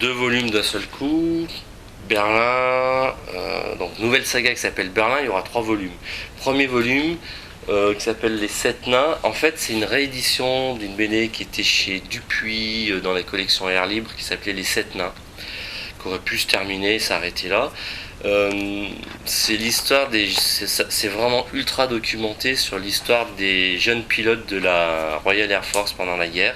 2 volumes d'un seul coup. Berlin, donc nouvelle saga qui s'appelle Berlin, il y aura 3 volumes. Premier volume qui s'appelle Les 7 Nains, en fait c'est une réédition d'une BD qui était chez Dupuis dans la collection Air Libre qui s'appelait Les 7 Nains, qui aurait pu se terminer et s'arrêter là. C'est l'histoire c'est vraiment ultra documenté sur l'histoire des jeunes pilotes de la Royal Air Force pendant la guerre,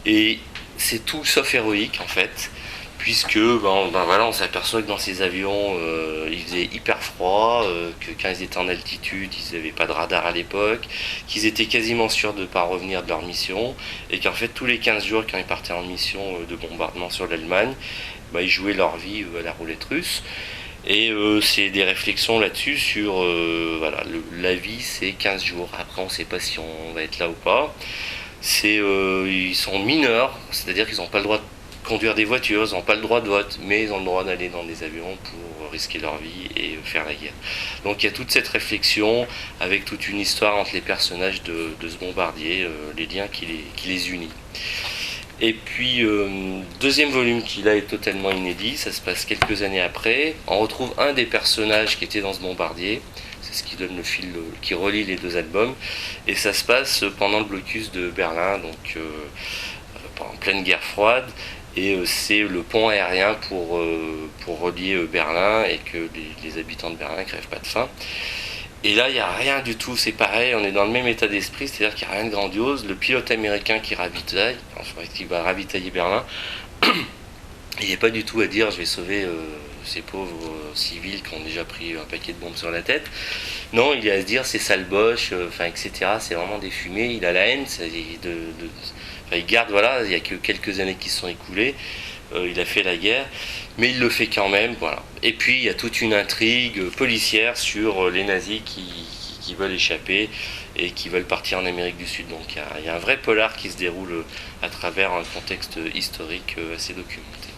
et c'est tout sauf héroïque en fait, puisque voilà, on s'aperçoit que dans ces avions il faisait hyper froid, que quand ils étaient en altitude ils n'avaient pas de radar à l'époque, qu'ils étaient quasiment sûrs de ne pas revenir de leur mission, et qu'en fait tous les 15 jours quand ils partaient en mission de bombardement sur l'Allemagne, ils jouaient leur vie à la roulette russe. Et c'est des réflexions là-dessus sur voilà, la vie c'est 15 jours, après on ne sait pas si on va être là ou pas. Ils sont mineurs, c'est-à-dire qu'ils n'ont pas le droit de conduire des voitures, ils n'ont pas le droit de vote, mais ils ont le droit d'aller dans des avions pour risquer leur vie et faire la guerre. Donc il y a toute cette réflexion avec toute une histoire entre les personnages de ce bombardier, les liens qui les unissent. Et puis, deuxième volume qui là est totalement inédit, ça se passe quelques années après. On retrouve un des personnages qui était dans ce bombardier, c'est ce qui donne le fil, qui relie les 2 albums. Et ça se passe pendant le blocus de Berlin, donc en pleine guerre froide. Et c'est le pont aérien pour relier Berlin et que les habitants de Berlin ne crèvent pas de faim. Et là, il n'y a rien du tout, c'est pareil, on est dans le même état d'esprit, c'est-à-dire qu'il n'y a rien de grandiose. Le pilote américain qui va ravitailler Berlin, il n'est pas du tout à dire je vais sauver ces pauvres civils qui ont déjà pris un paquet de bombes sur la tête. Non, il est à se dire c'est sale boche, etc. C'est vraiment des fumées, il a la haine, il garde, voilà, il n'y a que quelques années qui se sont écoulées. Il a fait la guerre, mais il le fait quand même, voilà. Et puis il y a toute une intrigue policière sur les nazis qui veulent échapper et qui veulent partir en Amérique du Sud. Donc il y a un vrai polar qui se déroule à travers un contexte historique assez documenté.